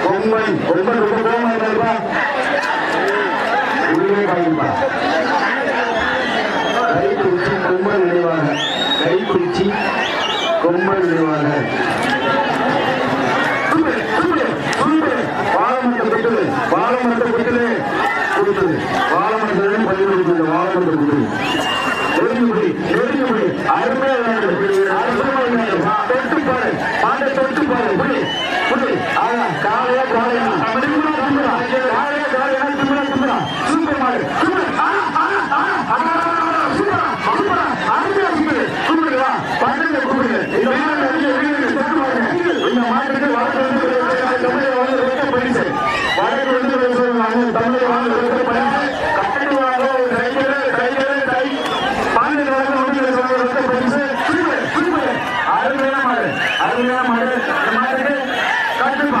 கொம்பன் கொம்பன் ரொம்ப கோமா இருப்பா உள்ளே காய்ப்பா கைப்பிடிச்சி கொம்பன் நினைவாங்க கைப்பிடிச்சி கொம்பன் நினைவாங்க வாழமரத்தை கொடுத்தது வாழமரத்தை கொடுத்தது கொடுத்தது வாழமரத்தை பள்ளி கொடுத்தது வாழமரத்தை கொடுத்தது நெருங்கிப்படி நெருங்கிப்படி அருமையா தொட்டு பாரு பாண்டை தொட்டு பாரு புடி புடி காலையா காலையா காலையா காலையா திமுறா திமுறா சூப்பர் மாடு